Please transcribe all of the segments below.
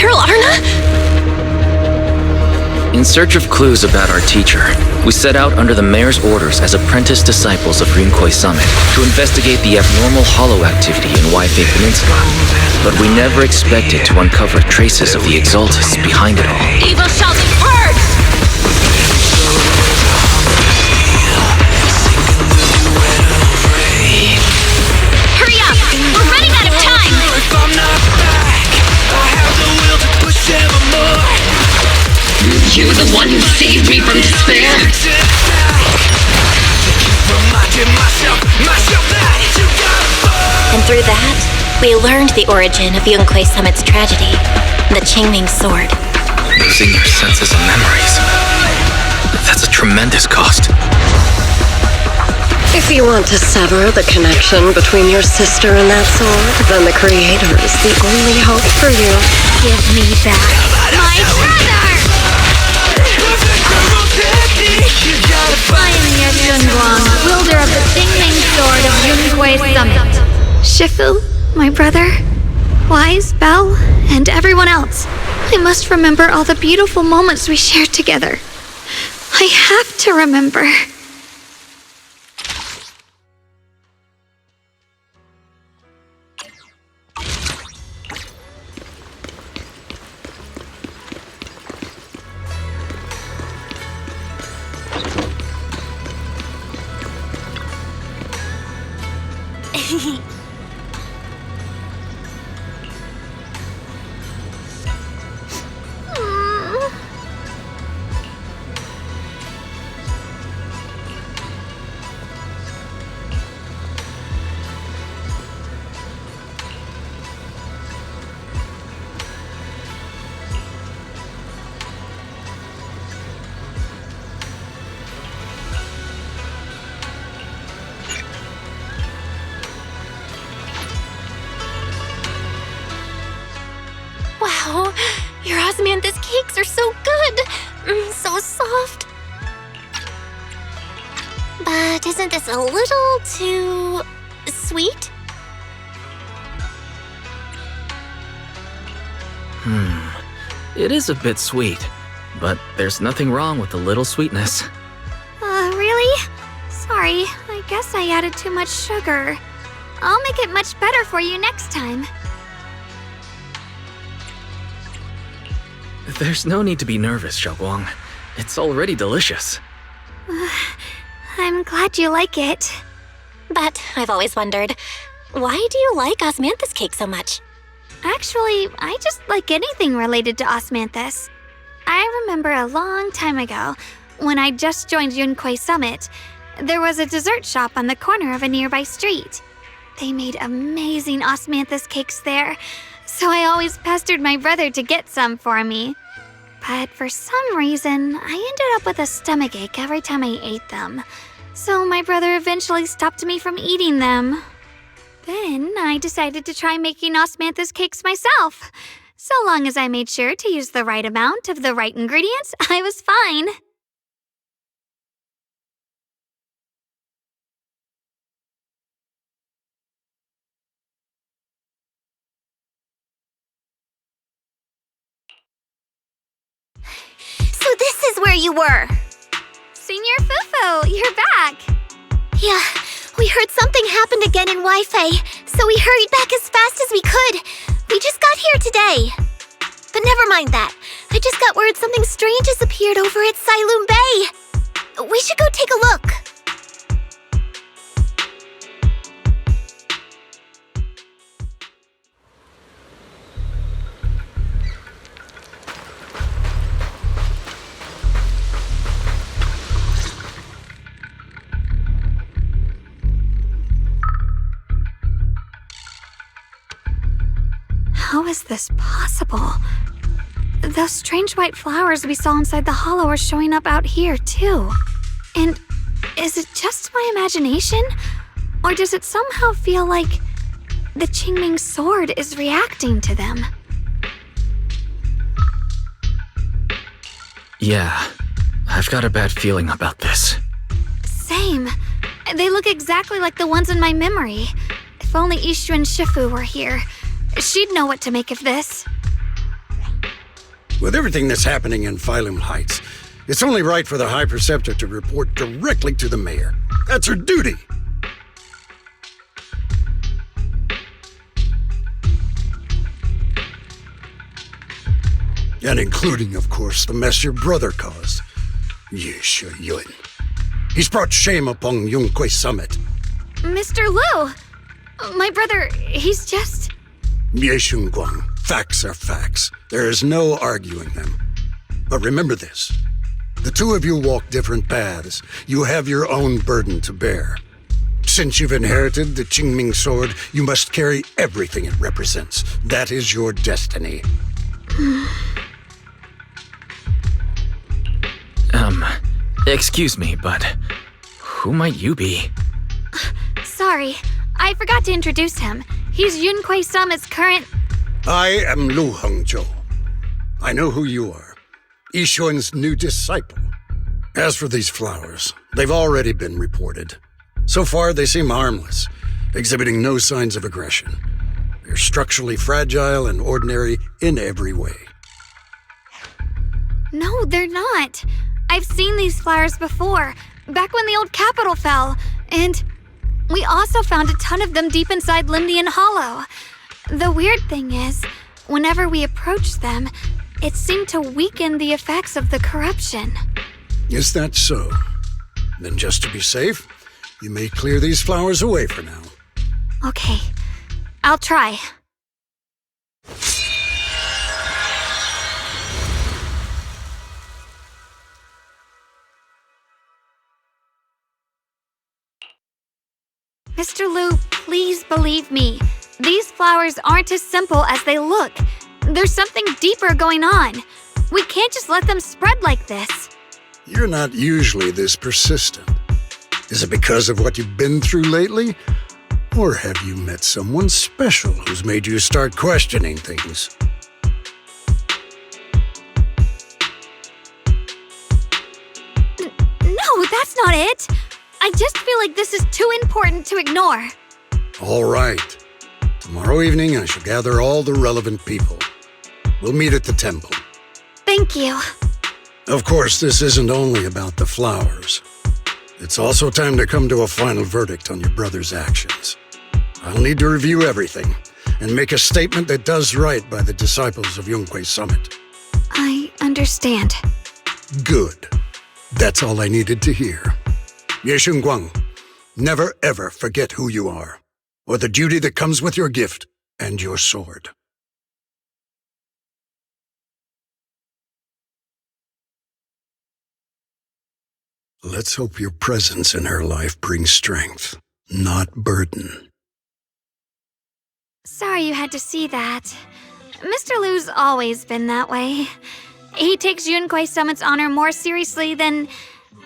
Peril Arna? In search of clues about our teacher, we set out under the mayor's orders as apprentice disciples of Yunkuei Summit to investigate the abnormal hollow activity in Waifei Peninsula. But we never expected to uncover traces of the Exaltus behind it all. Evil shall be purged! Hurry up! We're running out of time! If I'm not back, I have the will to push evermore. You're the one who saved me from despair. And through that, we learned the origin of Yunkuei Summit's tragedy, the Qingming sword. Losing your senses and memories. That's a tremendous cost. If you want to sever the connection between your sister and that sword, then the Creator is the only hope for you. Give me back my brother! I am your Shunguang, wielder of the Qingming sword of Yunkuei Summit. Shifu, my brother, Wise, Belle, and everyone else. I must remember all the beautiful moments we shared together. I have to remember. Wow, your Osmanthus cakes are so good! So soft. But isn't this a little too sweet? It is a bit sweet, but there's nothing wrong with a little sweetness. Really? Sorry, I guess I added too much sugar. I'll make it much better for you next time. There's no need to be nervous, Xiao'Guang. It's already delicious. I'm glad you like it. But I've always wondered, why do you like Osmanthus cake so much? Actually, I just like anything related to Osmanthus. I remember a long time ago, when I just joined Yunkuei Summit, there was a dessert shop on the corner of a nearby street. They made amazing Osmanthus cakes there, so I always pestered my brother to get some for me. But for some reason, I ended up with a stomachache every time I ate them. So my brother eventually stopped me from eating them. Then I decided to try making Osmanthus cakes myself. So long as I made sure to use the right amount of the right ingredients, I was fine. So this is where you were! Senior Fufu, you're back! Yeah, we heard something happened again in Waifei, so we hurried back as fast as we could. We just got here today. But never mind that. I just got word something strange has appeared over at Sailun Bay. We should go take a look. How is this possible? Those strange white flowers we saw inside the hollow are showing up out here, too. And is it just my imagination? Or does it somehow feel like the Qingming sword is reacting to them? Yeah, I've got a bad feeling about this. Same. They look exactly like the ones in my memory. If only Ishu and Shifu were here. She'd know what to make of this. With everything that's happening in Phylum Heights, it's only right for the High Preceptor to report directly to the mayor. That's her duty. And including, of course, the mess your brother caused. Xiao'Guang. He's brought shame upon Yunquei Summit. Mr. Liu! My brother, he's just... Shunguang. Facts are facts. There is no arguing them. But remember this. The two of you walk different paths. You have your own burden to bear. Since you've inherited the Qingming sword, you must carry everything it represents. That is your destiny. Excuse me, but who might you be? Sorry, I forgot to introduce him. He's Yunquei Summit's current... I am Lu Hengzhou. I know who you are. Yixuan's new disciple. As for these flowers, they've already been reported. So far, they seem harmless, exhibiting no signs of aggression. They're structurally fragile and ordinary in every way. No, they're not. I've seen these flowers before, back when the old capital fell, and we also found a ton of them deep inside Lindian Hollow. The weird thing is, whenever we approached them, it seemed to weaken the effects of the corruption. Is that so? Then just to be safe, you may clear these flowers away for now. Okay, I'll try. Mr. Liu, please believe me. These flowers aren't as simple as they look. There's something deeper going on. We can't just let them spread like this. You're not usually this persistent. Is it because of what you've been through lately? Or have you met someone special who's made you start questioning things? No, that's not it. I just feel like this is too important to ignore. All right. Tomorrow evening, I shall gather all the relevant people. We'll meet at the temple. Thank you. Of course, this isn't only about the flowers. It's also time to come to a final verdict on your brother's actions. I'll need to review everything and make a statement that does right by the disciples of Yunquei Summit. I understand. Good. That's all I needed to hear. Shunguang, never ever forget who you are, or the duty that comes with your gift and your sword. Let's hope your presence in her life brings strength, not burden. Sorry you had to see that. Mr. Liu's always been that way. He takes Yunquei Summit's honor more seriously than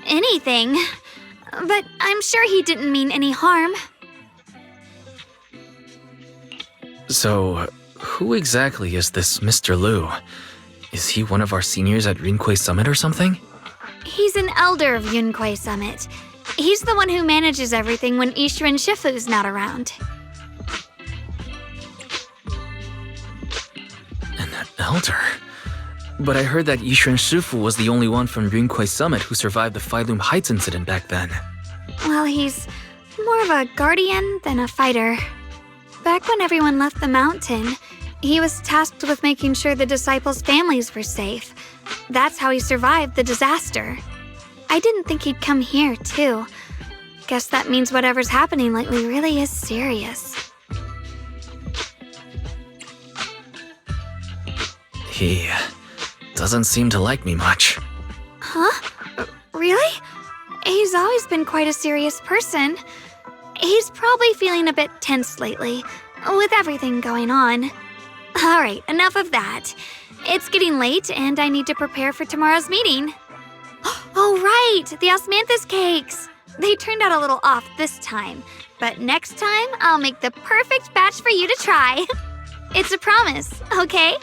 anything. But I'm sure he didn't mean any harm. So, who exactly is this Mr. Liu? Is he one of our seniors at Yunquei Summit or something? He's an elder of Yunquei Summit. He's the one who manages everything when Yishu and Shifu's not around. An elder? But I heard that Yishu and Shifu was the only one from Yunquei Summit who survived the Phylum Heights incident back then. Well, he's more of a guardian than a fighter. Back when everyone left the mountain, he was tasked with making sure the disciples' families were safe. That's how he survived the disaster. I didn't think he'd come here, too. Guess that means whatever's happening lately really is serious. He doesn't seem to like me much. Huh? Really? He's always been quite a serious person. He's probably feeling a bit tense lately, with everything going on. Alright, enough of that. It's getting late, and I need to prepare for tomorrow's meeting. Oh, right! The Osmanthus cakes! They turned out a little off this time, but next time I'll make the perfect batch for you to try. It's a promise, okay?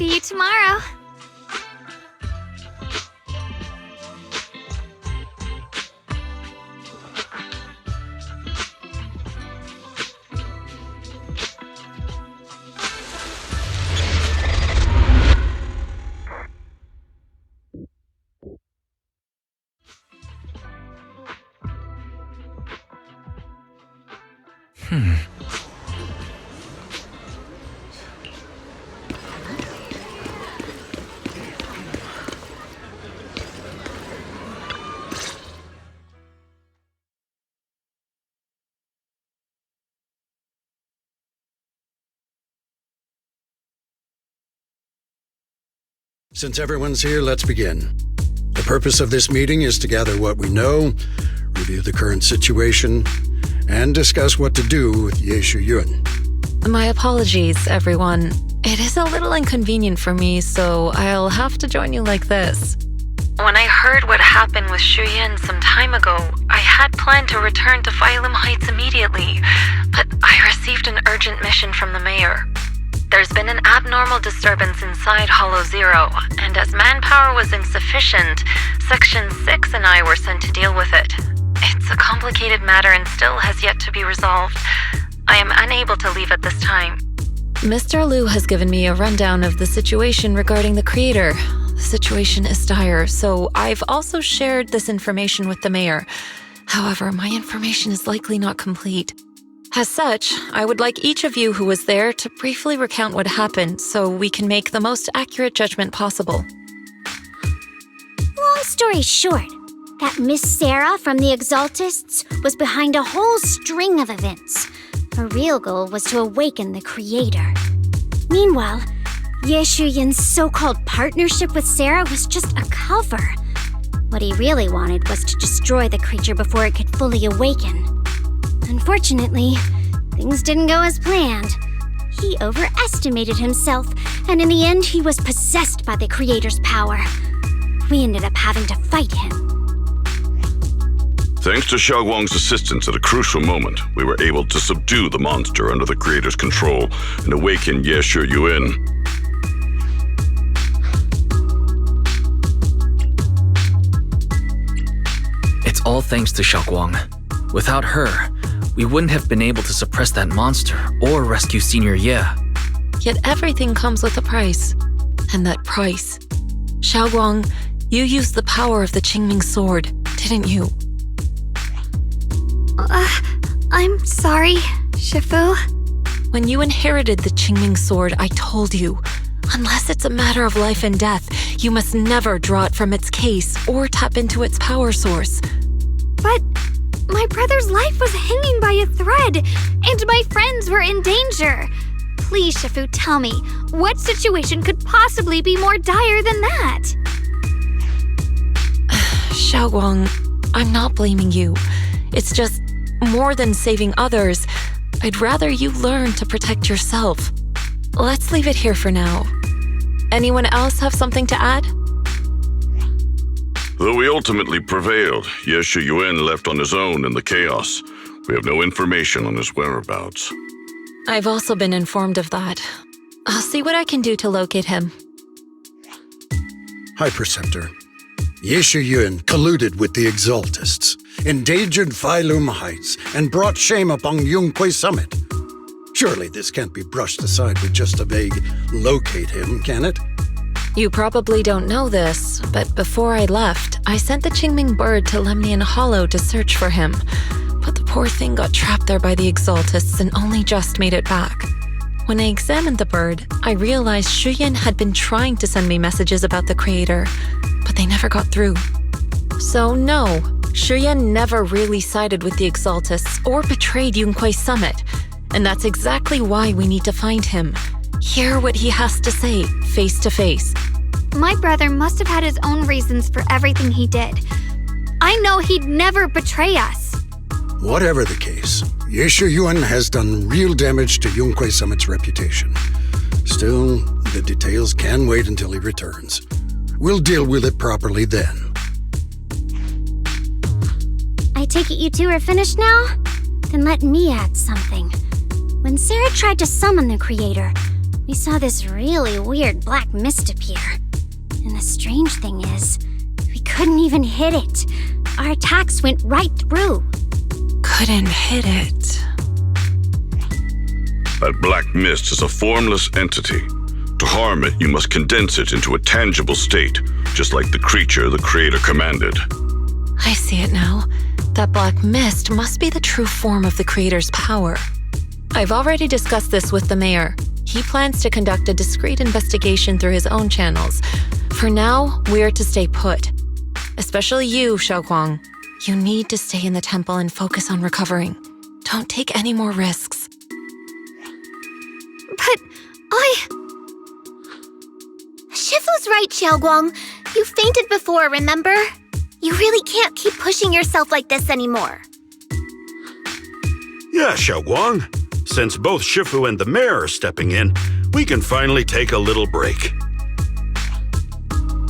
See you tomorrow. Since everyone's here, let's begin. The purpose of this meeting is to gather what we know, review the current situation, and discuss what to do with Ye Shuyun. My apologies, everyone. It is a little inconvenient for me, so I'll have to join you like this. When I heard what happened with Shuyan some time ago, I had planned to return to Phylum Heights immediately, but I received an urgent mission from the mayor. There's been an abnormal disturbance inside Hollow Zero, and as manpower was insufficient, Section 6 and I were sent to deal with it. It's a complicated matter and still has yet to be resolved. I am unable to leave at this time. Mr. Liu has given me a rundown of the situation regarding the creator. The situation is dire, so I've also shared this information with the mayor. However, my information is likely not complete. As such, I would like each of you who was there to briefly recount what happened so we can make the most accurate judgment possible. Long story short, that Miss Sarah from the Exaltists was behind a whole string of events. Her real goal was to awaken the creator. Meanwhile, Ye Shuyin's so-called partnership with Sarah was just a cover. What he really wanted was to destroy the creature before it could fully awaken. Unfortunately, things didn't go as planned. He overestimated himself, and in the end, he was possessed by the creator's power. We ended up having to fight him. Thanks to Xiao'Guang's assistance at a crucial moment, we were able to subdue the monster under the creator's control and awaken Ye Shuyun. It's all thanks to Xiao'Guang. Without her, we wouldn't have been able to suppress that monster or rescue Senior Ye. Yet everything comes with a price. And that price... Xiao'Guang, you used the power of the Qingming sword, didn't you? I'm sorry, Shifu. When you inherited the Qingming sword, I told you, unless it's a matter of life and death, you must never draw it from its case or tap into its power source. But my brother's life was hanging by a thread, and my friends were in danger. Please, Shifu, tell me, what situation could possibly be more dire than that? Xiao'Guang, I'm not blaming you. It's just, more than saving others, I'd rather you learn to protect yourself. Let's leave it here for now. Anyone else have something to add? Though we ultimately prevailed, Ye Shuyun left on his own in the chaos. We have no information on his whereabouts. I've also been informed of that. I'll see what I can do to locate him. High Preceptor, Ye Shuyun colluded with the Exaltists, endangered Phylum Heights, and brought shame upon Yunquay Summit. Surely this can't be brushed aside with just a vague locate him, can it? You probably don't know this, but before I left, I sent the Qingming bird to Lemnian Hollow to search for him. But the poor thing got trapped there by the Exaltists and only just made it back. When I examined the bird, I realized Shuyan had been trying to send me messages about the creator, but they never got through. So no, Shuyan never really sided with the Exaltists or betrayed Yunquay Summit, and that's exactly why we need to find him. Hear what he has to say, face to face. My brother must have had his own reasons for everything he did. I know he'd never betray us. Whatever the case, Ye Shuyun has done real damage to Yunquay Summit's reputation. Still, the details can wait until he returns. We'll deal with it properly then. I take it you two are finished now? Then let me add something. When Sarah tried to summon the creator, we saw this really weird black mist appear. And the strange thing is, we couldn't even hit it. Our attacks went right through. Couldn't hit it. That black mist is a formless entity. To harm it, you must condense it into a tangible state, just like the creature the creator commanded. I see it now. That black mist must be the true form of the creator's power. I've already discussed this with the mayor. He plans to conduct a discreet investigation through his own channels. For now, we're to stay put. Especially you, Xiao'Guang. You need to stay in the temple and focus on recovering. Don't take any more risks. But Shifu's right, Xiao'Guang. You fainted before, remember? You really can't keep pushing yourself like this anymore. Yeah, Xiao'Guang. Since both Shifu and the mayor are stepping in, we can finally take a little break.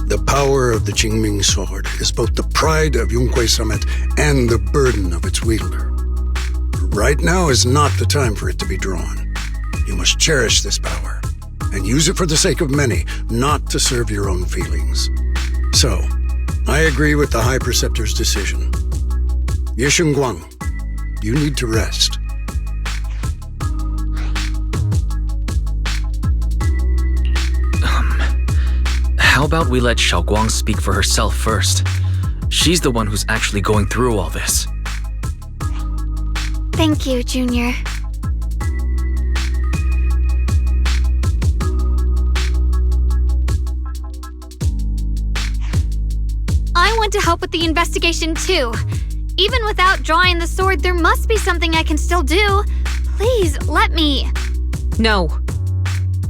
The power of the Jingming sword is both the pride of Yunhui Summit and the burden of its wielder. Right now is not the time for it to be drawn. You must cherish this power and use it for the sake of many, not to serve your own feelings. So, I agree with the High Preceptor's decision. Shunguang, you need to rest. How about we let Xiao'Guang speak for herself first? She's the one who's actually going through all this. Thank you, Junior. I want to help with the investigation too. Even without drawing the sword, there must be something I can still do. Please, let me. No.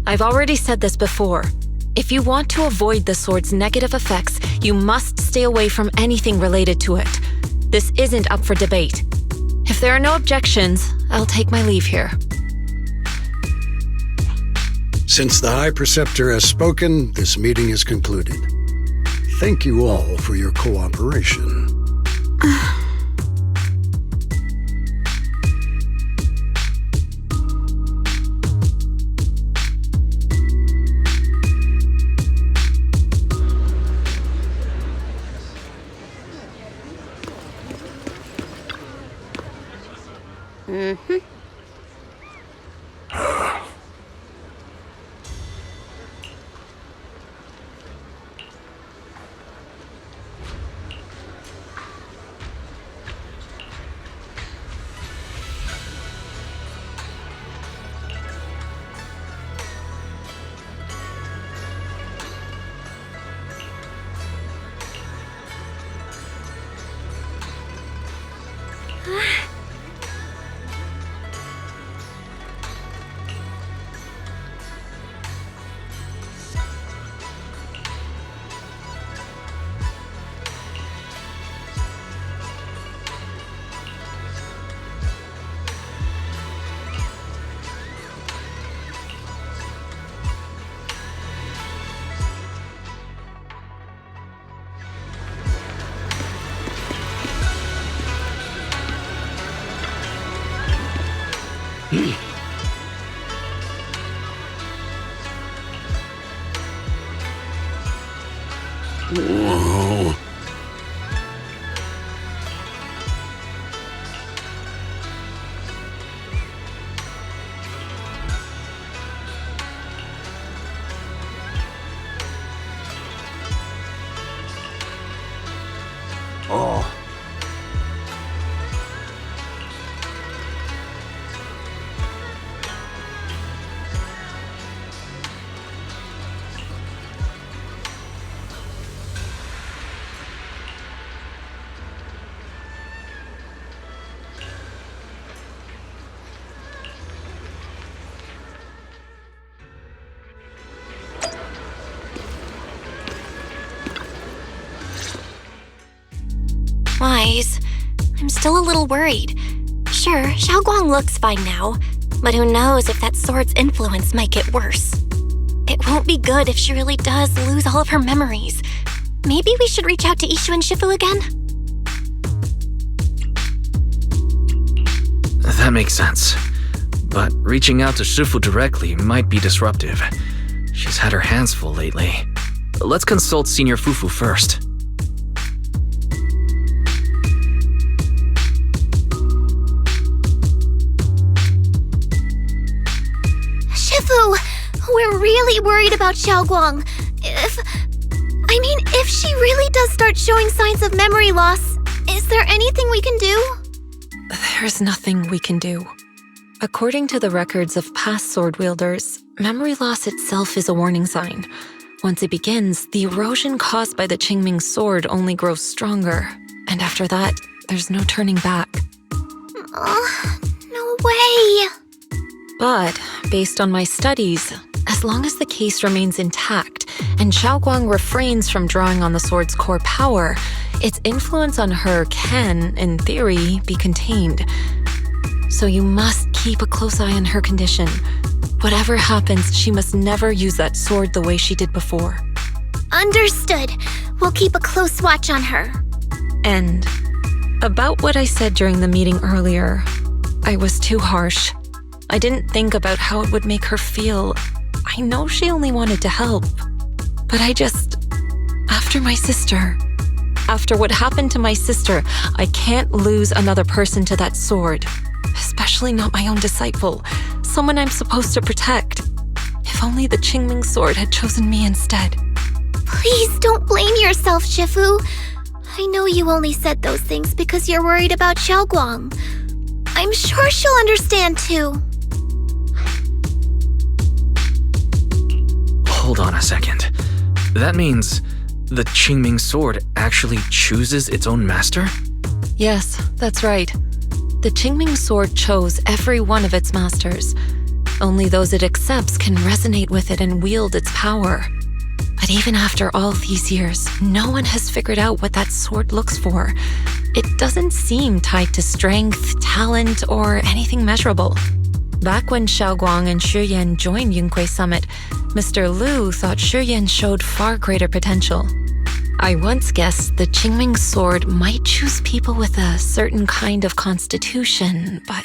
I've already said this before. If you want to avoid the sword's negative effects, you must stay away from anything related to it. This isn't up for debate. If there are no objections, I'll take my leave here. Since the High Preceptor has spoken, this meeting is concluded. Thank you all for your cooperation. Whoa. Oh. Wise. I'm still a little worried. Sure, Xiao'Guang looks fine now, but who knows if that sword's influence might get worse. It won't be good if she really does lose all of her memories. Maybe we should reach out to Ishu and Shifu again? That makes sense. But reaching out to Shifu directly might be disruptive. She's had her hands full lately. Let's consult Senior Fufu first. We're really worried about Xiao'Guang. If she really does start showing signs of memory loss, is there anything we can do? There's nothing we can do. According to the records of past sword wielders, memory loss itself is a warning sign. Once it begins, the erosion caused by the Qingming sword only grows stronger, and after that, there's no turning back. No way! But, based on my studies, as long as the case remains intact and Xiao'Guang refrains from drawing on the sword's core power, its influence on her can, in theory, be contained. So you must keep a close eye on her condition. Whatever happens, she must never use that sword the way she did before. Understood. We'll keep a close watch on her. And about what I said during the meeting earlier, I was too harsh. I didn't think about how it would make her feel. I know she only wanted to help. But after my sister, after what happened to my sister, I can't lose another person to that sword. Especially not my own disciple, someone I'm supposed to protect. If only the Qingming sword had chosen me instead. Please don't blame yourself, Shifu. I know you only said those things because you're worried about Xiao'Guang. I'm sure she'll understand too. Hold on a second. That means the Qingming sword actually chooses its own master? Yes, that's right. The Qingming sword chose every one of its masters. Only those it accepts can resonate with it and wield its power. But even after all these years, no one has figured out what that sword looks for. It doesn't seem tied to strength, talent, or anything measurable. Back when Xiao'Guang and Shiyan joined Yunquei Summit, Mr. Liu thought Shiyan showed far greater potential. I once guessed the Qingming sword might choose people with a certain kind of constitution, but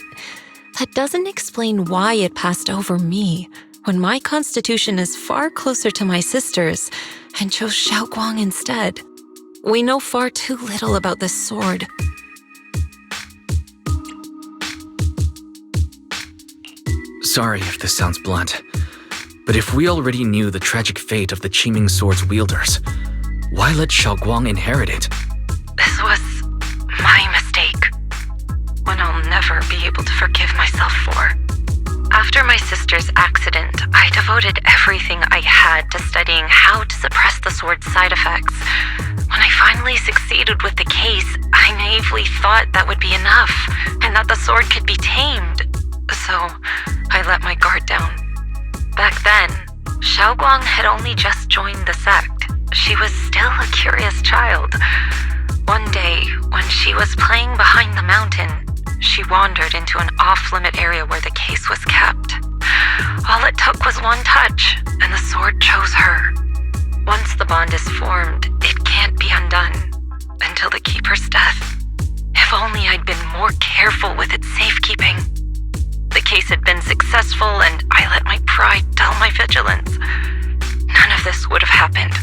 that doesn't explain why it passed over me, when my constitution is far closer to my sister's, and chose Xiao'Guang instead. We know far too little about this sword. Sorry if this sounds blunt, but if we already knew the tragic fate of the Qingming sword's wielders, why let Xiao'Guang inherit it? This was my mistake. One I'll never be able to forgive myself for. After my sister's accident, I devoted everything I had to studying how to suppress the sword's side effects. When I finally succeeded with the case, I naively thought that would be enough, and that the sword could be tamed. So, I let my guard down. Back then, Xiao'Guang had only just joined the sect. She was still a curious child. One day, when she was playing behind the mountain, she wandered into an off-limit area where the case was kept. All it took was one touch, and the sword chose her. Once the bond is formed, it can't be undone until the keeper's death. If only I'd been more careful with its safekeeping. The case had been successful, and I let my pride dull my vigilance. None of this would have happened.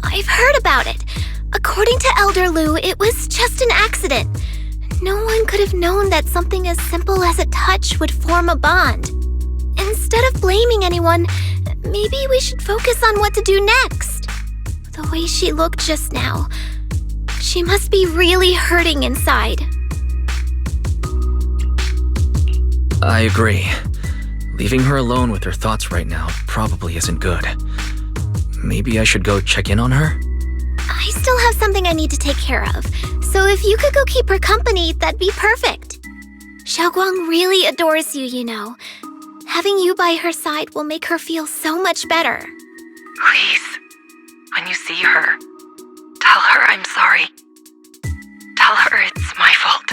I've heard about it. According to Elder Liu, it was just an accident. No one could have known that something as simple as a touch would form a bond. Instead of blaming anyone, maybe we should focus on what to do next. The way she looked just now, she must be really hurting inside. I agree. Leaving her alone with her thoughts right now probably isn't good. Maybe I should go check in on her? I still have something I need to take care of, so if you could go keep her company, that'd be perfect. Xiao'Guang really adores you, you know. Having you by her side will make her feel so much better. Please, when you see her, tell her I'm sorry. Tell her it's my fault.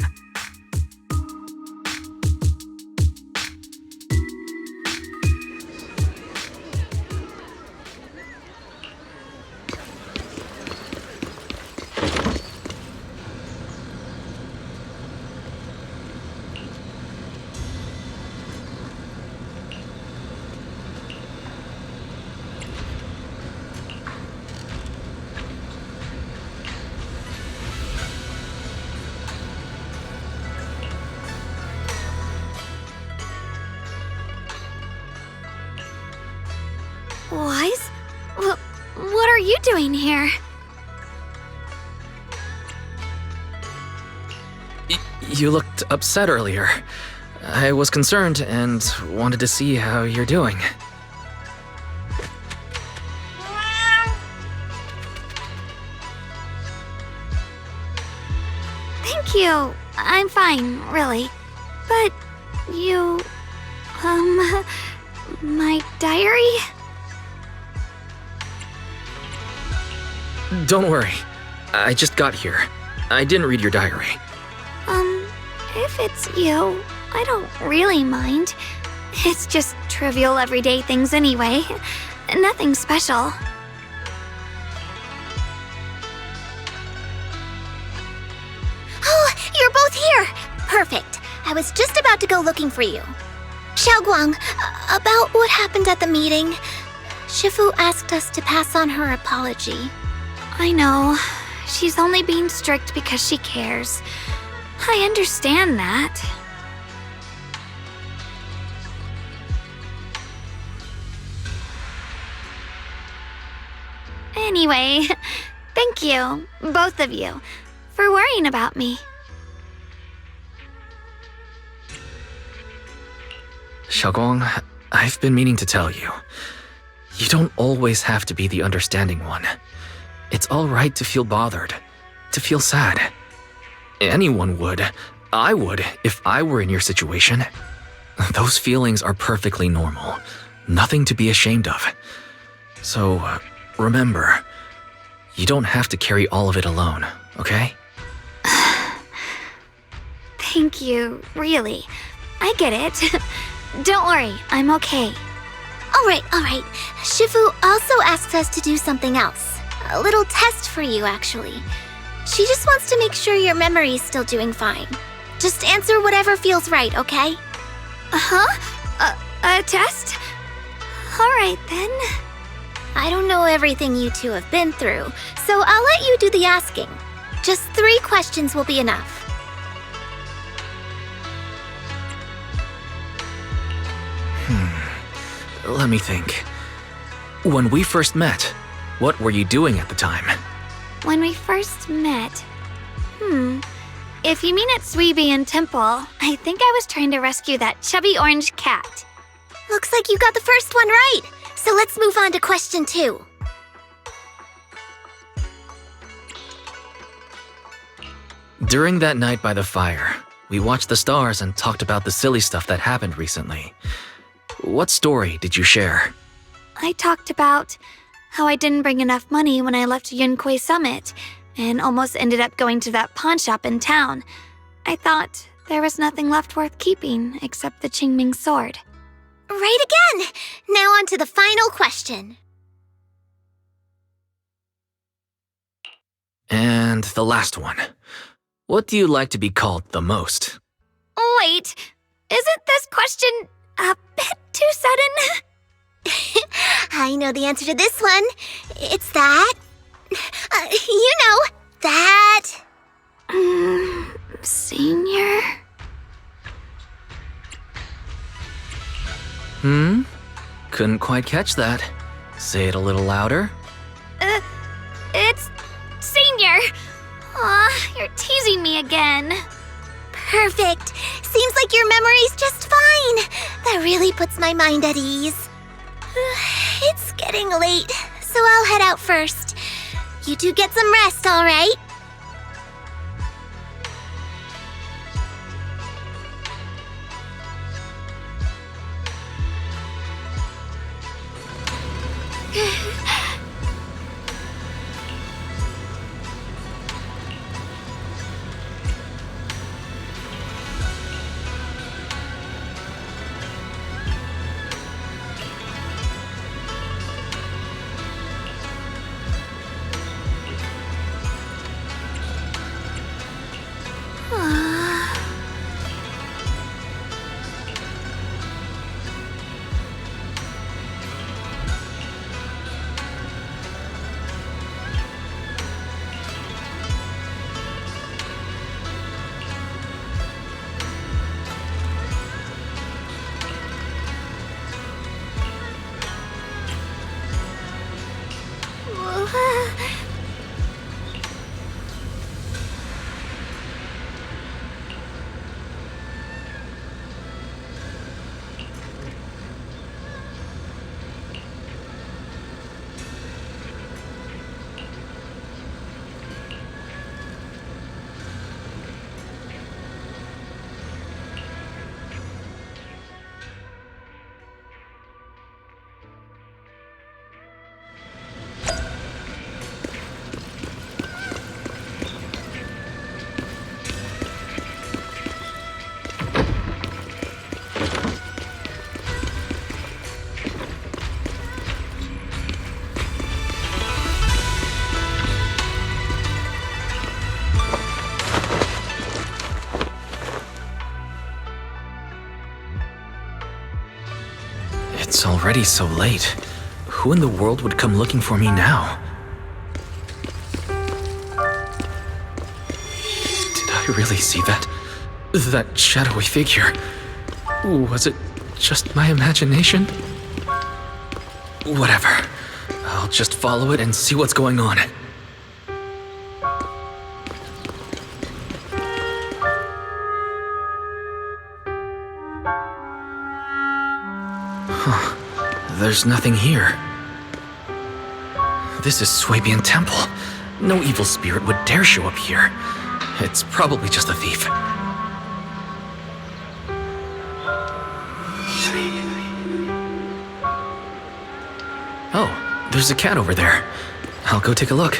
Wise? What are you doing here? You looked upset earlier. I was concerned and wanted to see how you're doing. Thank you. I'm fine, really. But you... my diary? Don't worry. I just got here. I didn't read your diary. If it's you, I don't really mind. It's just trivial everyday things anyway. Nothing special. Oh, you're both here! Perfect. I was just about to go looking for you. Xiao'Guang, about what happened at the meeting. Shifu asked us to pass on her apology. I know. She's only being strict because she cares. I understand that. Anyway, thank you, both of you, for worrying about me. Xiao'Guang, I've been meaning to tell you. You don't always have to be the understanding one. It's all right to feel bothered, to feel sad. Anyone would. I would, if I were in your situation. Those feelings are perfectly normal. Nothing to be ashamed of. So, remember, you don't have to carry all of it alone, okay? Thank you, really. I get it. Don't worry, I'm okay. All right. Shifu also asked us to do something else. A little test for you, actually. She just wants to make sure your memory's still doing fine. Just answer whatever feels right, okay? Uh-huh? A test? All right, then. I don't know everything you two have been through, so I'll let you do the asking. Just 3 questions will be enough. Let me think. When we first met, what were you doing at the time? When we first met... If you mean at Suibian Temple, I think I was trying to rescue that chubby orange cat. Looks like you got the first one right. So let's move on to question 2. During that night by the fire, we watched the stars and talked about the silly stuff that happened recently. What story did you share? I talked about how I didn't bring enough money when I left Yunquei Summit and almost ended up going to that pawn shop in town. I thought there was nothing left worth keeping except the Qingming sword. Right again! Now on to the final question. And the last one. What do you like to be called the most? Wait, isn't this question a bit too sudden? I know the answer to this one. It's that. That. Senior? Couldn't quite catch that. Say it a little louder. It's Senior. Aw, you're teasing me again. Perfect. Seems like your memory's just fine. That really puts my mind at ease. It's getting late, so I'll head out first. You two get some rest, all right? already so late. Who in the world would come looking for me now? Did I really see that? That shadowy figure? Was it just my imagination? Whatever. I'll just follow it and see what's going on. Huh. There's nothing here. This is Swabian Temple. No evil spirit would dare show up here. It's probably just a thief. Oh, there's a cat over there. I'll go take a look.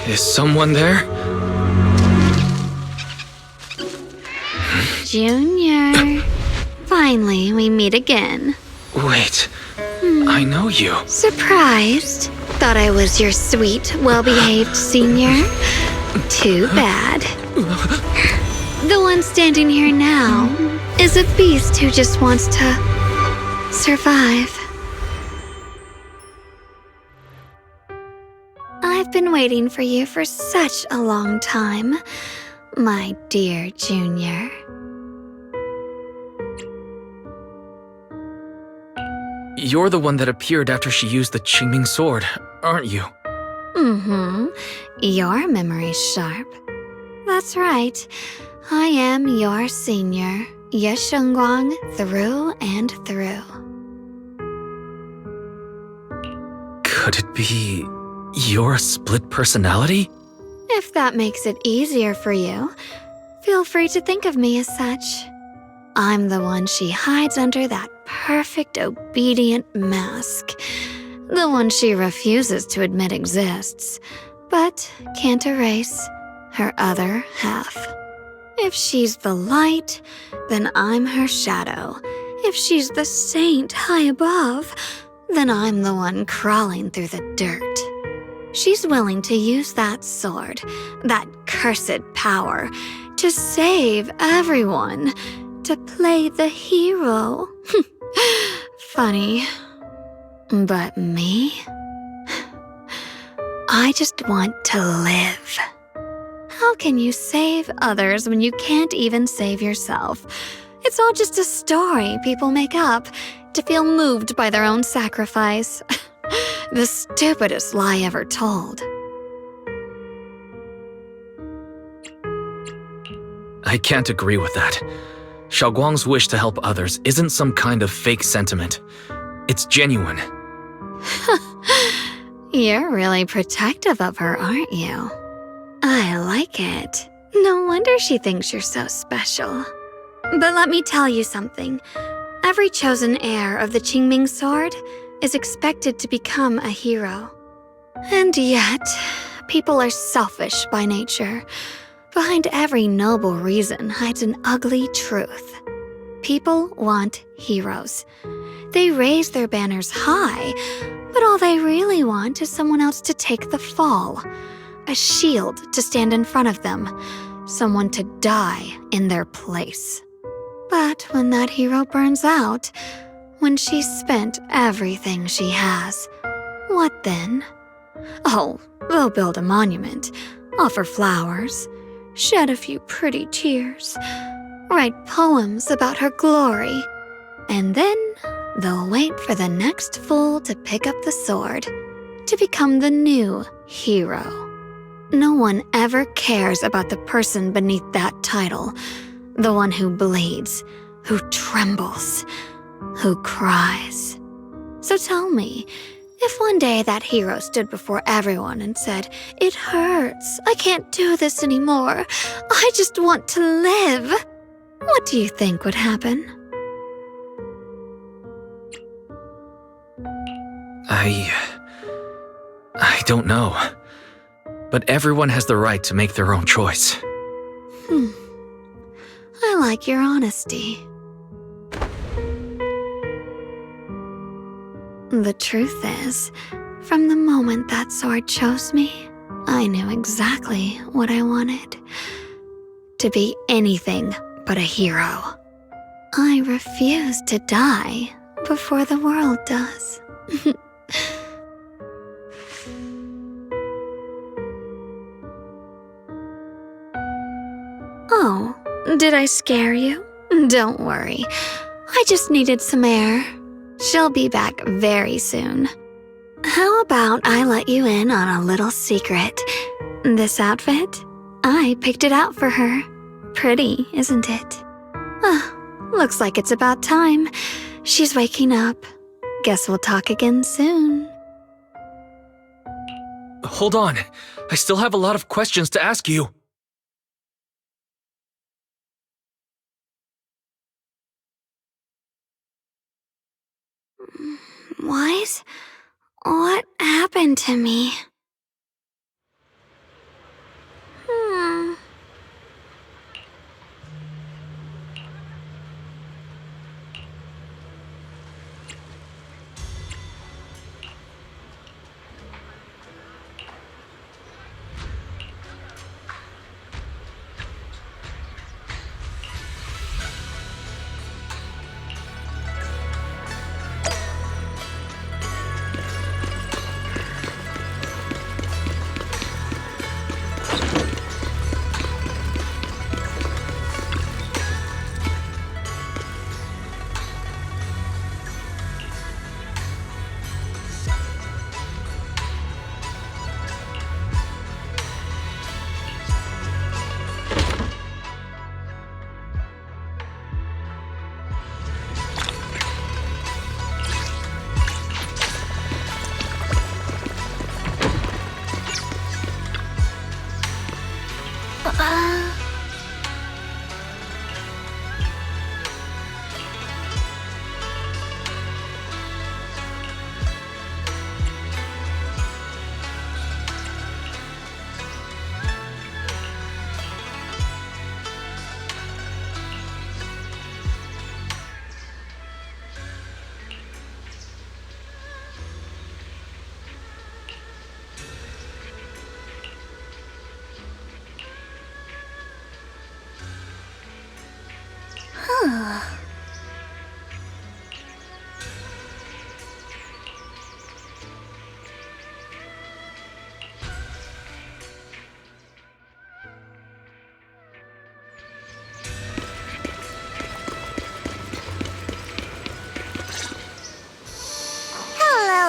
Is someone there? Junior. Finally, we meet again. Wait, I know you. Surprised? Thought I was your sweet, well-behaved senior? Too bad. The one standing here now is a beast who just wants to survive. I've been waiting for you for such a long time, my dear Junior. You're the one that appeared after she used the Qingming sword, aren't you? Mm-hmm. Your memory's sharp. That's right. I am your senior, your Shunguang through and through. Could it be your split personality? If that makes it easier for you, feel free to think of me as such. I'm the one she hides under that perfect obedient mask. The one she refuses to admit exists, but can't erase her other half. If she's the light, then I'm her shadow. If she's the saint high above, then I'm the one crawling through the dirt. She's willing to use that sword, that cursed power, to save everyone, to play the hero. Funny. But me? I just want to live. How can you save others when you can't even save yourself? It's all just a story people make up to feel moved by their own sacrifice. The stupidest lie ever told. I can't agree with that. Xiao'Guang's wish to help others isn't some kind of fake sentiment. It's genuine. You're really protective of her, aren't you? I like it. No wonder she thinks you're so special. But let me tell you something. Every chosen heir of the Qingming sword is expected to become a hero. And yet, people are selfish by nature. Behind every noble reason hides an ugly truth. People want heroes. They raise their banners high, but all they really want is someone else to take the fall. A shield to stand in front of them. Someone to die in their place. But when that hero burns out, when she's spent everything she has, what then? Oh, they'll build a monument, offer flowers, shed a few pretty tears, write poems about her glory, and then they'll wait for the next fool to pick up the sword, to become the new hero. No one ever cares about the person beneath that title, the one who bleeds, who trembles, who cries. So tell me, if one day that hero stood before everyone and said, "It hurts, I can't do this anymore, I just want to live," what do you think would happen? I don't know. But everyone has the right to make their own choice. I like your honesty. The truth is, from the moment that sword chose me, I knew exactly what I wanted. To be anything but a hero. I refuse to die before the world does. Oh, did I scare you? Don't worry. I just needed some air. She'll be back very soon. How about I let you in on a little secret? This outfit? I picked it out for her. Pretty, isn't it? Looks like it's about time. She's waking up. Guess we'll talk again soon. Hold on. I still have a lot of questions to ask you. What? What happened to me?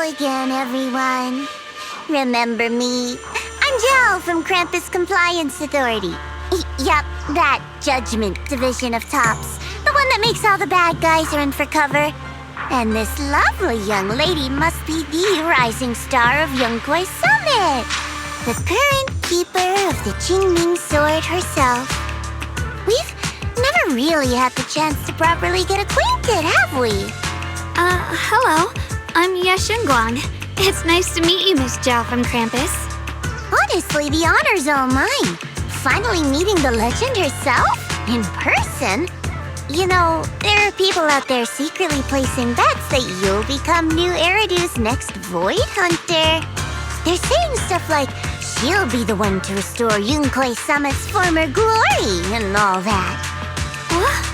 Again, everyone. Remember me? I'm Zhao from Krampus Compliance Authority. Yup, that Judgment Division of Tops. The one that makes all the bad guys run for cover. And this lovely young lady must be the rising star of Yunkwei Summit. The current keeper of the Qingming Sword herself. We've never really had the chance to properly get acquainted, have we? Hello. I'm Shunguang. It's nice to meet you, Miss Zhao from Krampus. Honestly, the honor's all mine. Finally meeting the legend herself? In person? You know, there are people out there secretly placing bets that you'll become new Eridu's next Void Hunter. They're saying stuff like, she'll be the one to restore Yunkwei Summit's former glory and all that. What?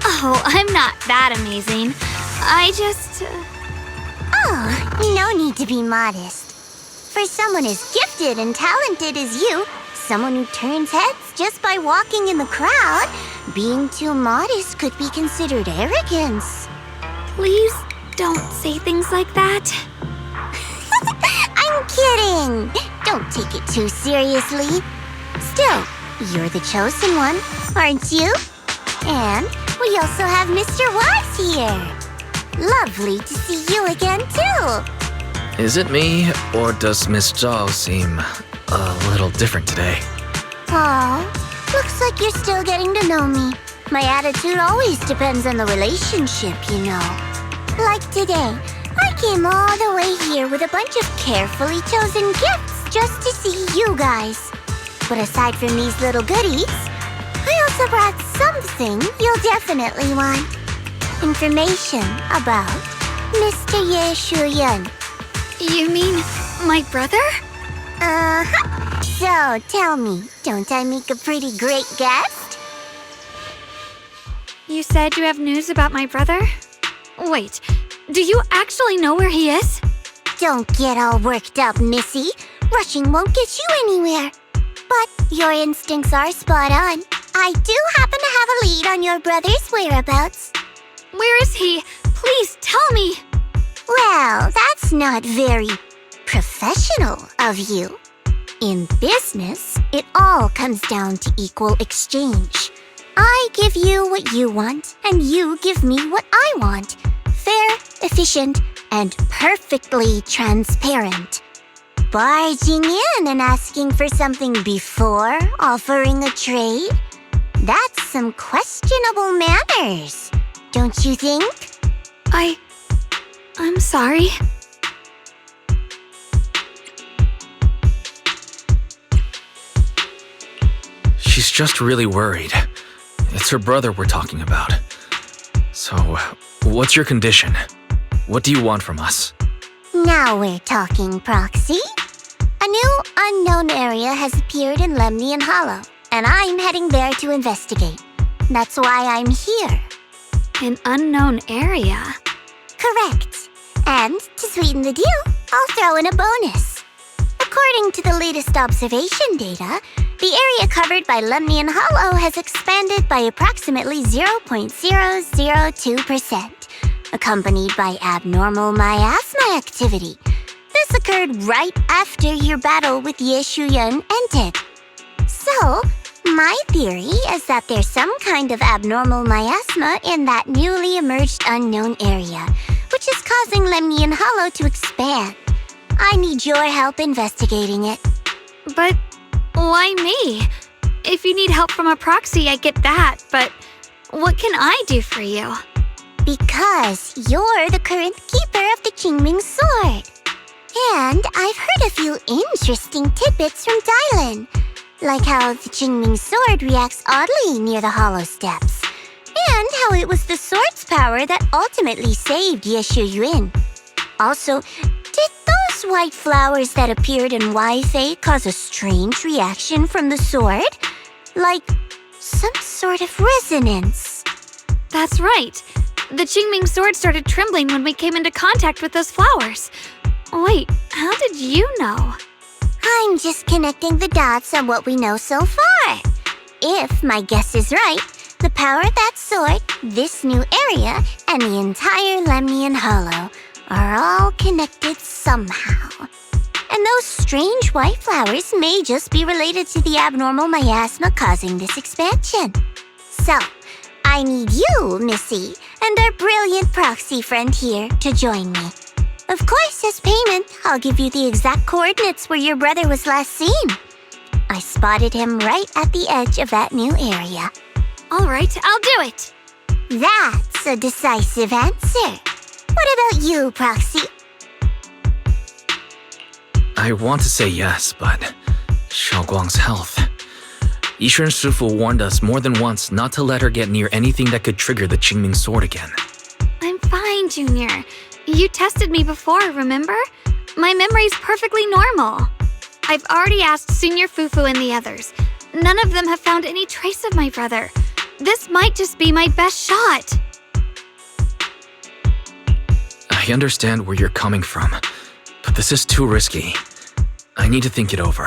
Oh, I'm not that amazing. I just... Oh, no need to be modest. For someone as gifted and talented as you, someone who turns heads just by walking in the crowd, being too modest could be considered arrogance. Please don't say things like that. I'm kidding. Don't take it too seriously. Still, you're the chosen one, aren't you? And we also have Mr. Wise here. Lovely to see you again, too. Is it me, or does Miss Zhao seem a little different today? Aw, looks like you're still getting to know me. My attitude always depends on the relationship, you know. Like today, I came all the way here with a bunch of carefully chosen gifts just to see you guys. But aside from these little goodies, I also brought something you'll definitely want. Information about Mr. Ye Shuyan. You mean my brother? Uh-huh. So, tell me, don't I make a pretty great guest? You said you have news about my brother? Wait, do you actually know where he is? Don't get all worked up, Missy. Rushing won't get you anywhere. But your instincts are spot on. I do happen to have a lead on your brother's whereabouts. Where is he? Please tell me. Well, that's not very professional of you. In business, it all comes down to equal exchange. I give you what you want, and you give me what I want. Fair, efficient, and perfectly transparent. Barging in and asking for something before offering a trade? That's some questionable manners, don't you think? I'm sorry. She's just really worried. It's her brother we're talking about. So, what's your condition? What do you want from us? Now we're talking, Proxy. A new unknown area has appeared in Lemnian Hollow, and I'm heading there to investigate. That's why I'm here. An unknown area? Correct. And to sweeten the deal, I'll throw in a bonus. According to the latest observation data, the area covered by Lemnian Hollow has expanded by approximately 0.002%, accompanied by abnormal miasma activity. This occurred right after your battle with Ye Shuyan ended. So, my theory is that there's some kind of abnormal miasma in that newly emerged unknown area, which is causing Lemnian Hollow to expand. I need your help investigating it. But why me? If you need help from a proxy, I get that, but what can I do for you? Because you're the current keeper of the Qingming sword. And I've heard a few interesting tidbits from Dylan, like how the Qingming sword reacts oddly near the hollow steps, and how it was the sword's power that ultimately saved Ye Shuyan. Also, did those white flowers that appeared in Waifei cause a strange reaction from the sword? Like some sort of resonance. That's right. The Qingming sword started trembling when we came into contact with those flowers. Wait, how did you know? I'm just connecting the dots on what we know so far. If my guess is right, the power of that sword, this new area, and the entire Lemnian Hollow are all connected somehow. And those strange white flowers may just be related to the abnormal miasma causing this expansion. So, I need you, Missy, and our brilliant proxy friend here to join me. Of course, as payment, I'll give you the exact coordinates where your brother was last seen. I spotted him right at the edge of that new area. All right, I'll do it. That's a decisive answer. What about you, Proxy? I want to say yes, but Xiao'Guang's health. Yishen Shifu warned us more than once not to let her get near anything that could trigger the Qingming sword again. I'm fine, Junior. You tested me before, remember? My memory's perfectly normal. I've already asked Senior Fufu and the others. None of them have found any trace of my brother. This might just be my best shot. I understand where you're coming from, but this is too risky. I need to think it over.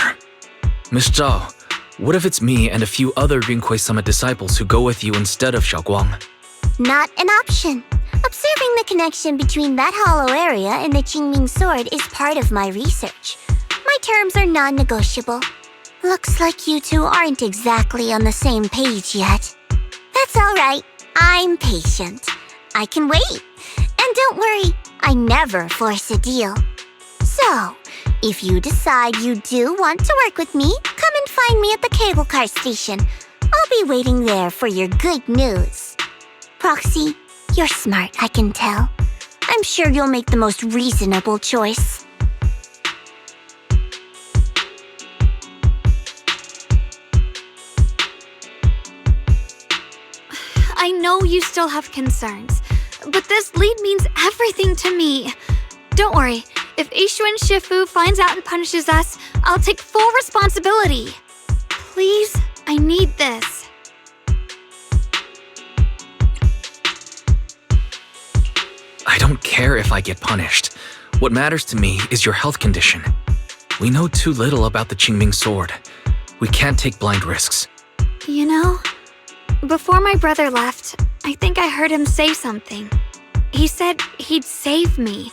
Miss Zhao, what if it's me and a few other Yunquei Summit disciples who go with you instead of Xiao'Guang? Not an option. Observing the connection between that hollow area and the Qingming sword is part of my research. My terms are non-negotiable. Looks like you two aren't exactly on the same page yet. That's all right. I'm patient. I can wait. And don't worry, I never force a deal. So, if you decide you do want to work with me, come and find me at the cable car station. I'll be waiting there for your good news. Proxy, you're smart, I can tell. I'm sure you'll make the most reasonable choice. I know you still have concerns, but this lead means everything to me. Don't worry, if Yixuan Shifu finds out and punishes us, I'll take full responsibility. Please, I need this. I don't care if I get punished. What matters to me is your health condition. We know too little about the Qingming sword. We can't take blind risks. You know, before my brother left, I think I heard him say something. He said he'd save me.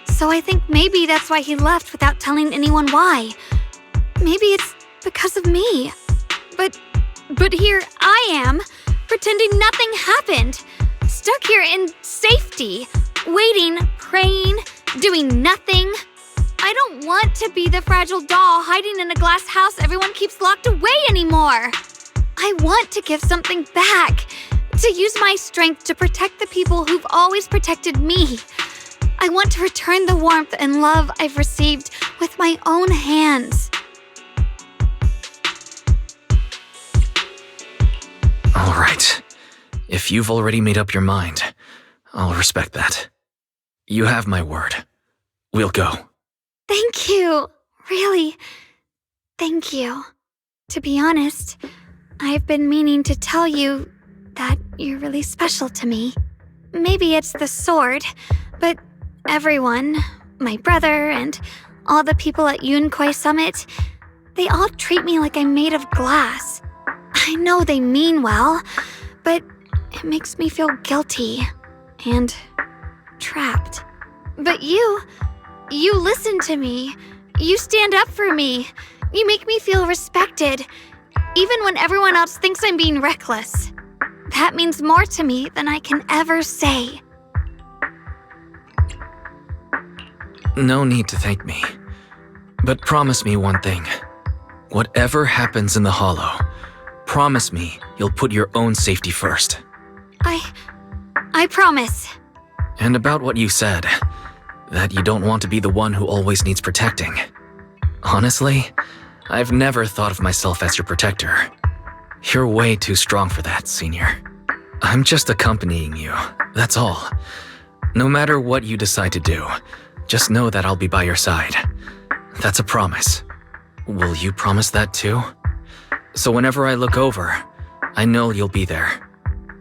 So I think maybe that's why he left without telling anyone why. Maybe it's because of me. But here I am, pretending nothing happened. Stuck here in safety, waiting, praying, doing nothing. I don't want to be the fragile doll hiding in a glass house everyone keeps locked away anymore. I want to give something back, to use my strength to protect the people who've always protected me. I want to return the warmth and love I've received with my own hands. All right. If you've already made up your mind, I'll respect that. You have my word. We'll go. Thank you. Really, thank you. To be honest, I've been meaning to tell you that you're really special to me. Maybe it's the sword, but everyone, my brother and all the people at Yunquai Summit, they all treat me like I'm made of glass. I know they mean well, but it makes me feel guilty and trapped. But you listen to me. You stand up for me. You make me feel respected, even when everyone else thinks I'm being reckless. That means more to me than I can ever say. No need to thank me. But promise me one thing. Whatever happens in the Hollow, promise me you'll put your own safety first. I promise. And about what you said, that you don't want to be the one who always needs protecting. Honestly, I've never thought of myself as your protector. You're way too strong for that, Senior. I'm just accompanying you, that's all. No matter what you decide to do, just know that I'll be by your side. That's a promise. Will you promise that too? So whenever I look over, I know you'll be there.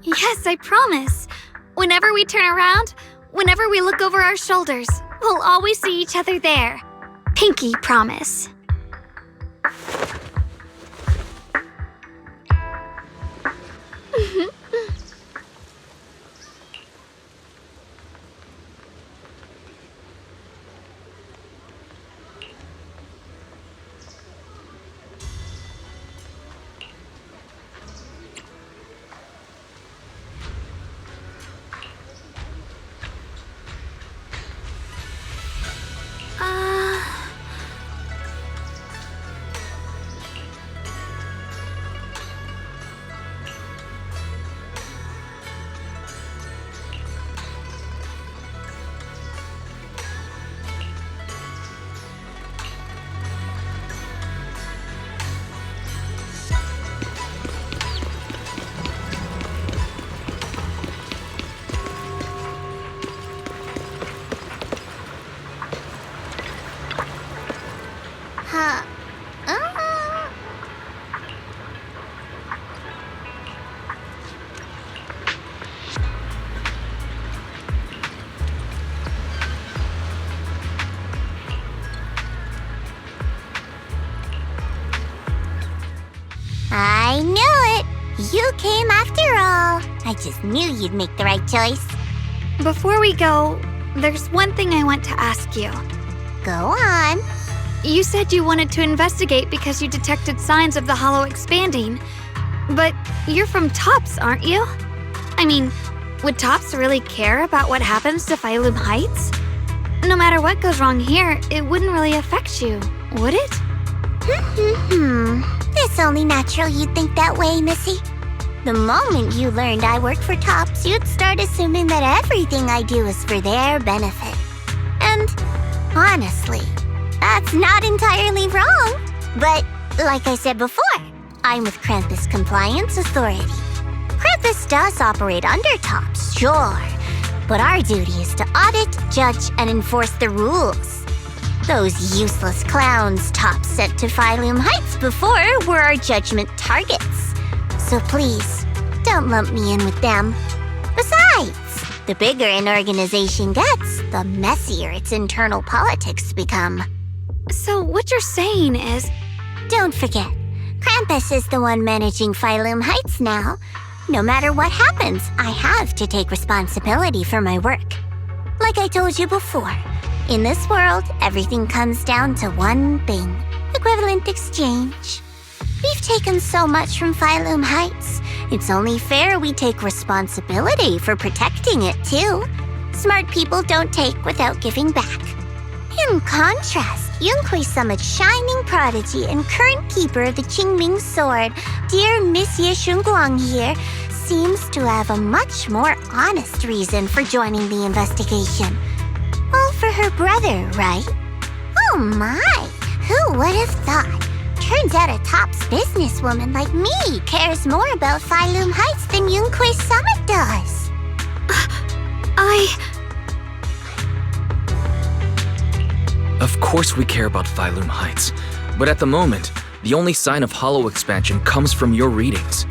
Yes, I promise. Whenever we turn around, whenever we look over our shoulders, we'll always see each other there. Pinky promise. I knew it! You came after all. I just knew you'd make the right choice. Before we go, there's one thing I want to ask you. Go on. You said you wanted to investigate because you detected signs of the Hollow expanding. But you're from Tops, aren't you? I mean, would Tops really care about what happens to Phylum Heights? No matter what goes wrong here, it wouldn't really affect you, would it? It's only natural you'd think that way, Missy. The moment you learned I work for Tops, you'd start assuming that everything I do is for their benefit. And honestly, that's not entirely wrong. But like I said before, I'm with Krampus Compliance Authority. Krampus does operate under Tops, sure, but our duty is to audit, judge, and enforce the rules. Those useless clowns Tops sent to Phylum Heights before were our judgment targets. So please, don't lump me in with them. Besides, the bigger an organization gets, the messier its internal politics become. So what you're saying is... Don't forget, Krampus is the one managing Phylum Heights now. No matter what happens, I have to take responsibility for my work. Like I told you before, in this world, everything comes down to one thing: equivalent exchange. We've taken so much from Phylum Heights. It's only fair we take responsibility for protecting it, too. Smart people don't take without giving back. In contrast, Yunhui Summit's shining prodigy and current keeper of the Qingming sword, dear Monsieur Shunguang here, seems to have a much more honest reason for joining the investigation. All for her brother, right? Oh my! Who would have thought? Turns out a Tops businesswoman like me cares more about Phylum Heights than Yunhui Summit does. Of course we care about Phylum Heights, but at the moment, the only sign of hollow expansion comes from your readings.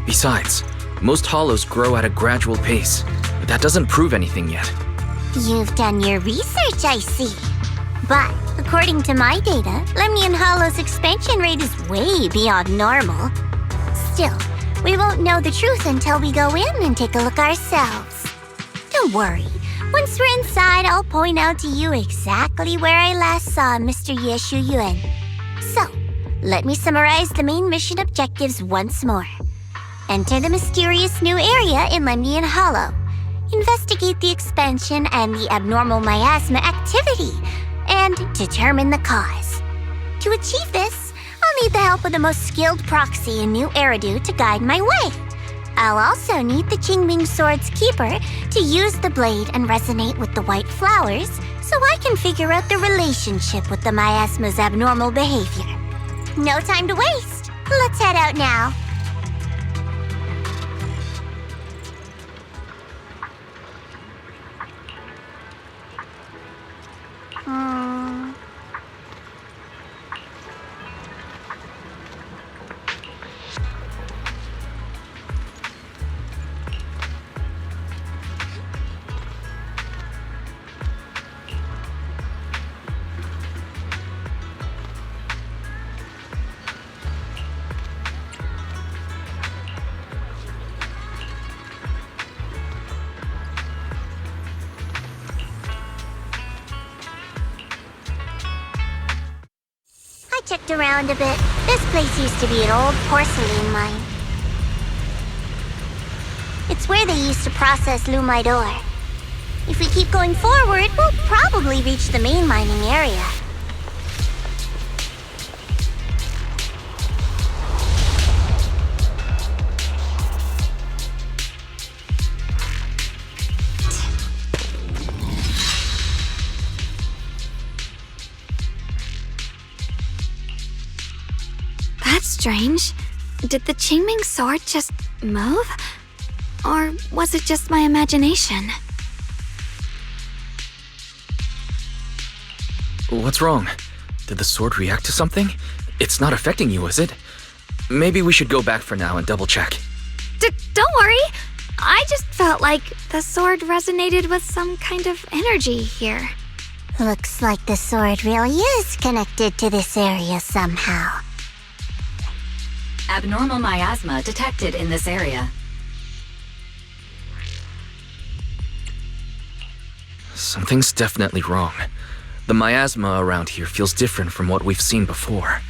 Besides, most hollows grow at a gradual pace, but that doesn't prove anything yet. You've done your research, I see. But according to my data, Lemnian Hollow's expansion rate is way beyond normal. Still, we won't know the truth until we go in and take a look ourselves. Don't worry. Once we're inside, I'll point out to you exactly where I last saw Mr. Ye Shuyuan. So, let me summarize the main mission objectives once more. Enter the mysterious new area in Lemnian Hollow. Investigate the expansion and the abnormal miasma activity, and determine the cause. To achieve this, I'll need the help of the most skilled proxy in New Eridu to guide my way. I'll also need the Qingming Sword's keeper to use the blade and resonate with the white flowers so I can figure out the relationship with the miasma's abnormal behavior. No time to waste. Let's head out now. I checked around a bit. This place used to be an old porcelain mine. It's where they used to process lumite ore. If we keep going forward, we'll probably reach the main mining area. That's strange. Did the Qingming sword just move? Or was it just my imagination? What's wrong? Did the sword react to something? It's not affecting you, is it? Maybe we should go back for now and double check. Don't worry. I just felt like the sword resonated with some kind of energy here. Looks like the sword really is connected to this area somehow. Abnormal miasma detected in this area. Something's definitely wrong. The miasma around here feels different from what we've seen before.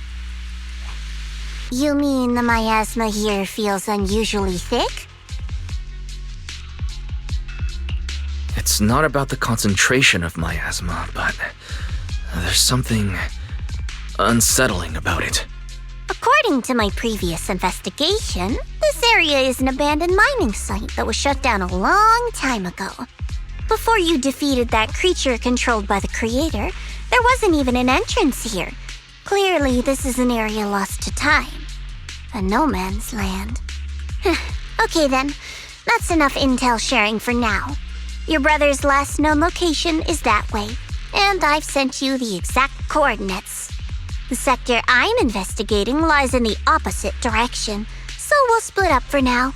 You mean the miasma here feels unusually thick? It's not about the concentration of miasma, but there's something unsettling about it. A According to my previous investigation, this area is an abandoned mining site that was shut down a long time ago. Before you defeated that creature controlled by the Creator, there wasn't even an entrance here. Clearly, this is an area lost to time. A no man's land. Okay then, that's enough intel sharing for now. Your brother's last known location is that way, and I've sent you the exact coordinates. The sector I'm investigating lies in the opposite direction, so we'll split up for now.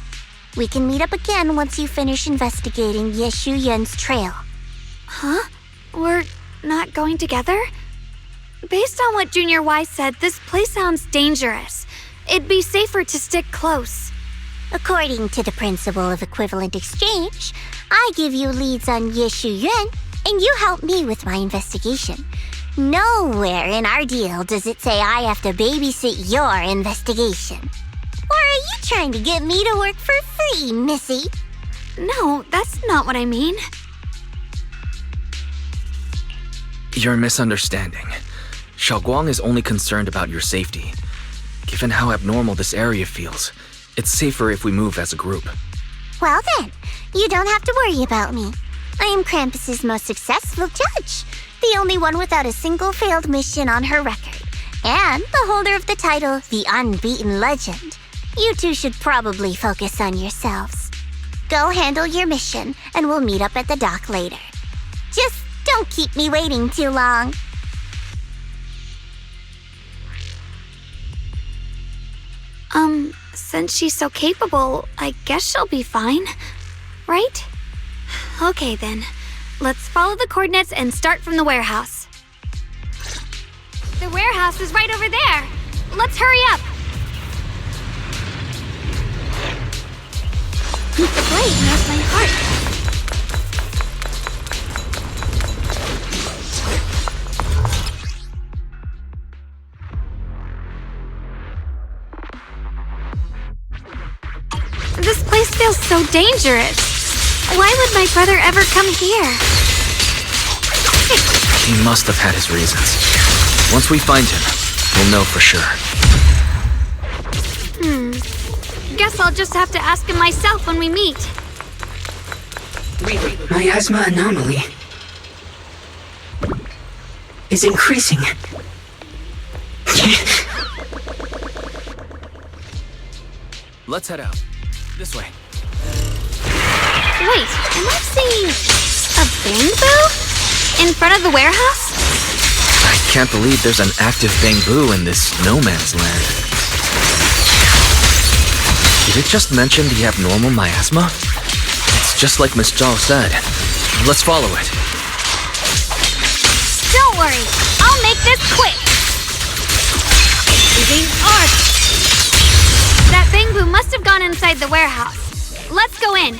We can meet up again once you finish investigating Ye Shuyuan's trail. Huh? We're not going together? Based on what Junior Y said, this place sounds dangerous. It'd be safer to stick close. According to the principle of equivalent exchange, I give you leads on Ye Shuyuan, and you help me with my investigation. Nowhere in our deal does it say I have to babysit your investigation. Or are you trying to get me to work for free, Missy? No, that's not what I mean. You're misunderstanding. Xiao'Guang is only concerned about your safety. Given how abnormal this area feels, it's safer if we move as a group. Well then, you don't have to worry about me. I am Krampus's most successful judge, the only one without a single failed mission on her record, and the holder of the title, the Unbeaten Legend. You two should probably focus on yourselves. Go handle your mission, and we'll meet up at the dock later. Just don't keep me waiting too long. Since she's so capable, I guess she'll be fine, right? Okay then, let's follow the coordinates and start from the warehouse. The warehouse is right over there. Let's hurry up. The blade knows my heart. This place feels so dangerous. Why would my brother ever come here? He must have had his reasons. Once we find him, we'll know for sure. Guess I'll just have to ask him myself when we meet. Miasma anomaly is increasing. Let's head out. This way. Wait, am I seeing a bamboo in front of the warehouse? I can't believe there's an active bamboo in this no man's land. Did it just mention the abnormal miasma? It's just like Miss Zhao said. Let's follow it. Don't worry, I'll make this quick. Using art. That bamboo must have gone inside the warehouse. Let's go in.